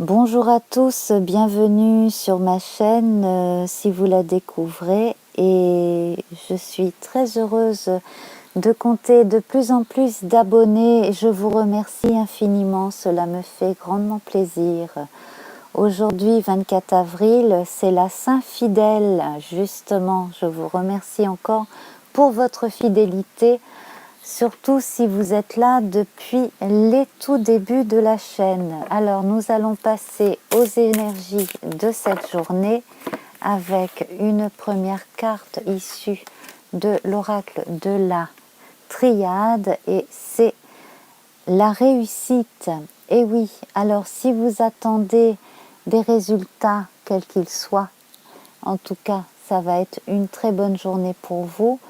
Bonjour à tous, bienvenue sur ma chaîne si vous la découvrez, et je suis très heureuse de compter de plus en plus d'abonnés. Je vous remercie infiniment, cela me fait grandement plaisir. Aujourd'hui, 24 avril, c'est la Saint-Fidèle, justement. Je vous remercie encore pour votre fidélité, surtout si vous êtes là depuis les tout débuts de la chaîne. Alors, nous allons passer aux énergies de cette journée avec une première carte issue de l'oracle de la Triade, et c'est la réussite. Et oui, alors si vous attendez des résultats, quels qu'ils soient, en tout cas, ça va être une très bonne journée pour vous.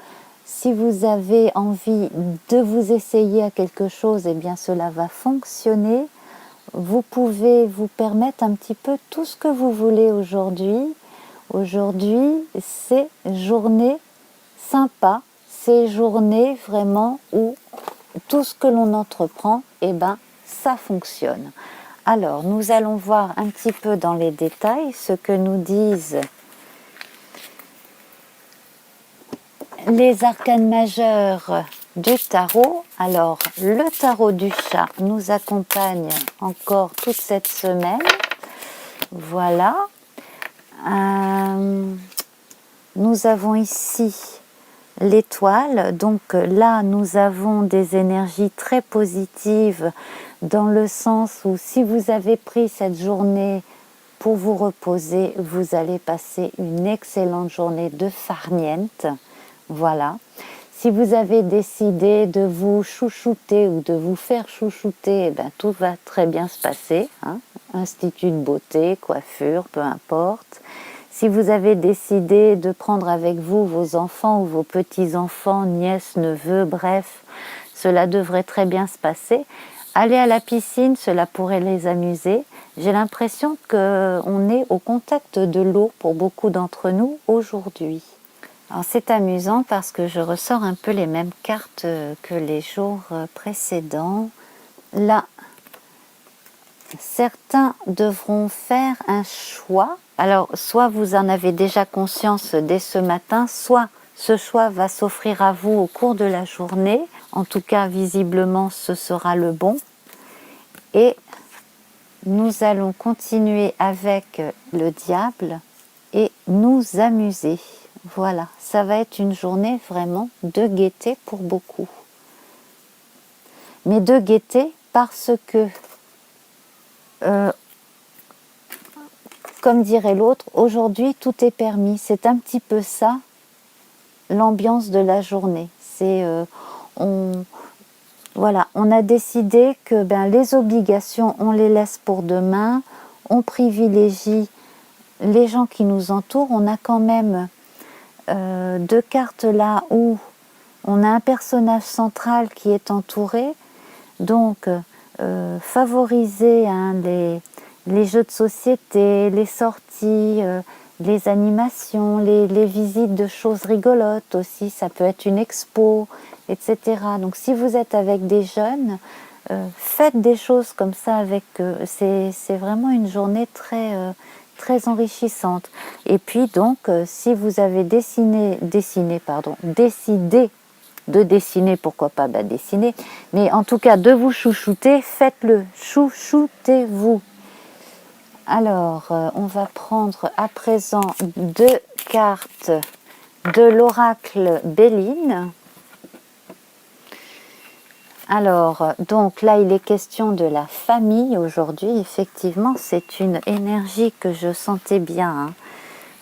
Si vous avez envie de vous essayer à quelque chose, eh bien cela va fonctionner. Vous pouvez vous permettre un petit peu tout ce que vous voulez aujourd'hui. Aujourd'hui, c'est journée sympa, c'est journée vraiment où tout ce que l'on entreprend, eh ben, ça fonctionne. Alors, nous allons voir un petit peu dans les détails ce que nous disent les arcanes majeures du tarot. Alors, le tarot du chat nous accompagne encore toute cette semaine. Voilà. Nous avons ici l'étoile. Donc là, nous avons des énergies très positives, dans le sens où si vous avez pris cette journée pour vous reposer, vous allez passer une excellente journée de farniente. Voilà. Si vous avez décidé de vous chouchouter ou de vous faire chouchouter, eh ben, tout va très bien se passer, hein. Institut de beauté, coiffure, peu importe. Si vous avez décidé de prendre avec vous vos enfants ou vos petits-enfants, nièces, neveux, bref, cela devrait très bien se passer. Aller à la piscine, cela pourrait les amuser. J'ai l'impression qu'on est au contact de l'eau pour beaucoup d'entre nous aujourd'hui. Alors c'est amusant parce que je ressors un peu les mêmes cartes que les jours précédents. Là, certains devront faire un choix. Alors, soit vous en avez déjà conscience dès ce matin, soit ce choix va s'offrir à vous au cours de la journée. En tout cas, visiblement, ce sera le bon. Et nous allons continuer avec le diable et nous amuser. Voilà, ça va être une journée vraiment de gaieté pour beaucoup. Mais de gaieté parce que, comme dirait l'autre, aujourd'hui tout est permis. C'est un petit peu ça, l'ambiance de la journée. C'est, voilà, on a décidé que les obligations, on les laisse pour demain. On privilégie les gens qui nous entourent. On a quand même deux cartes là où on a un personnage central qui est entouré. Donc, favoriser les jeux de société, les sorties, les animations, les visites de choses rigolotes aussi. Ça peut être une expo, etc. Donc, si vous êtes avec des jeunes, faites des choses comme ça avec eux. C'est vraiment une journée très enrichissante. Et puis donc, si vous avez décidé de dessiner, pourquoi pas dessiner, mais en tout cas de vous chouchouter, faites-le, chouchoutez-vous. Alors, on va prendre à présent deux cartes de l'oracle Béline. Alors, donc là, il est question de la famille aujourd'hui. Effectivement, c'est une énergie que je sentais bien, hein.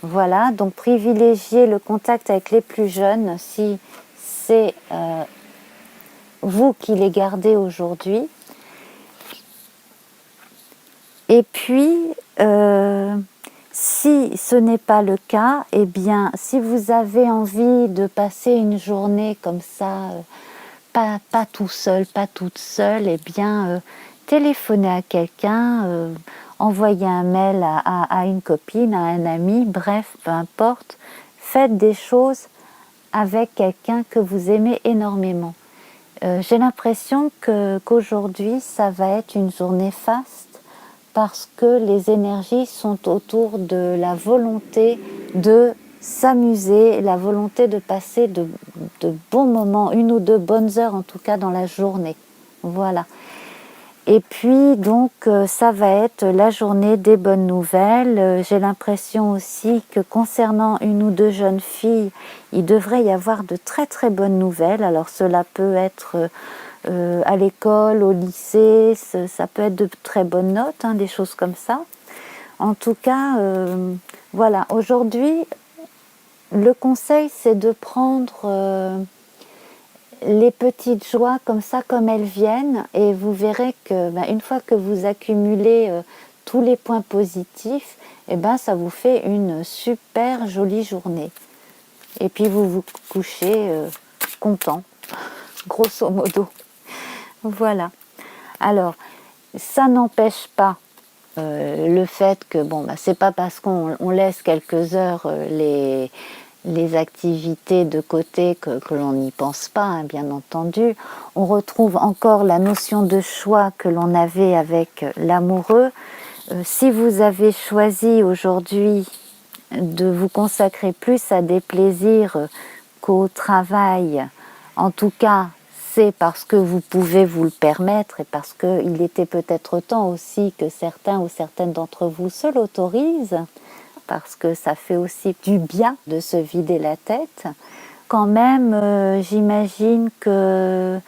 Voilà, donc privilégiez le contact avec les plus jeunes si c'est vous qui les gardez aujourd'hui. Et puis, si ce n'est pas le cas, eh bien, si vous avez envie de passer une journée comme ça, pas tout seul, pas toute seule, eh bien, téléphonez à quelqu'un, envoyez un mail à une copine, à un ami, bref, peu importe. Faites des choses avec quelqu'un que vous aimez énormément. J'ai l'impression qu'aujourd'hui, ça va être une journée faste parce que les énergies sont autour de la volonté de s'amuser, la volonté de passer de bons moments, 1 ou 2 bonnes heures en tout cas dans la journée. Voilà. Et puis donc ça va être la journée des bonnes nouvelles. J'ai l'impression aussi que concernant 1 ou 2 jeunes filles, il devrait y avoir de très très bonnes nouvelles. Alors cela peut être à l'école, au lycée, ça peut être de très bonnes notes, hein, des choses comme ça. En tout cas, voilà, aujourd'hui, le conseil c'est de prendre les petites joies comme ça, comme elles viennent, et vous verrez que une fois que vous accumulez tous les points positifs, ça vous fait une super jolie journée. Et puis vous vous couchez content, grosso modo. Voilà. Alors, ça n'empêche pas le fait que, c'est pas parce qu'on laisse quelques heures les activités de côté que l'on n'y pense pas, hein, bien entendu. On retrouve encore la notion de choix que l'on avait avec l'amoureux. Si vous avez choisi aujourd'hui de vous consacrer plus à des plaisirs qu'au travail, en tout cas, c'est parce que vous pouvez vous le permettre et parce qu'il était peut-être temps aussi que certains ou certaines d'entre vous se l'autorisent, parce que ça fait aussi du bien de se vider la tête. Quand même, j'imagine qu'il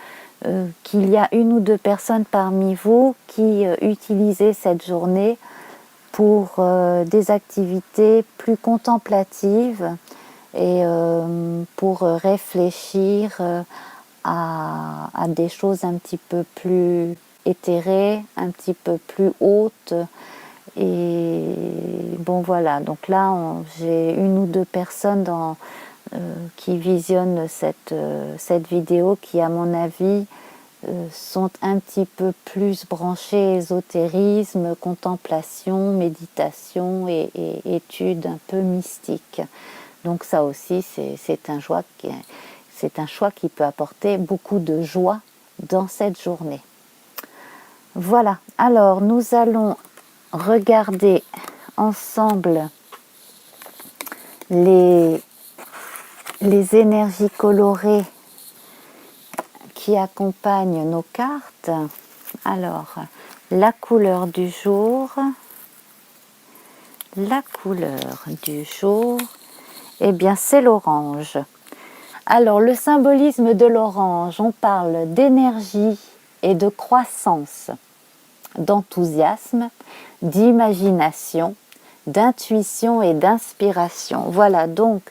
y a 1 ou 2 personnes parmi vous qui utilisaient cette journée pour des activités plus contemplatives et pour réfléchir à des choses un petit peu plus éthérées, un petit peu plus hautes. Et bon voilà, donc là j'ai 1 ou 2 personnes qui visionnent cette vidéo qui à mon avis sont un petit peu plus branchées ésotérisme, contemplation, méditation et études un peu mystiques. Donc ça aussi c'est un choix qui peut apporter beaucoup de joie dans cette journée. Voilà, alors nous allons regarder ensemble les énergies colorées qui accompagnent nos cartes. Alors, la couleur du jour, c'est l'orange. Alors, le symbolisme de l'orange, on parle d'énergie et de croissance, d'enthousiasme, d'imagination, d'intuition et d'inspiration. Voilà, donc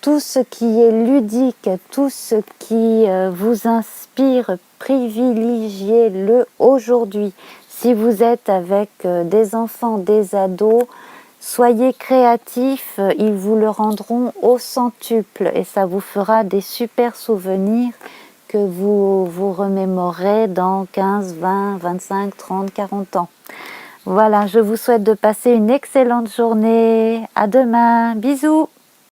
tout ce qui est ludique, tout ce qui vous inspire, privilégiez-le aujourd'hui. Si vous êtes avec des enfants, des ados, soyez créatifs, ils vous le rendront au centuple et ça vous fera des super souvenirs que vous vous remémorez dans 15, 20, 25, 30, 40 ans. Voilà, je vous souhaite de passer une excellente journée. À demain. Bisous.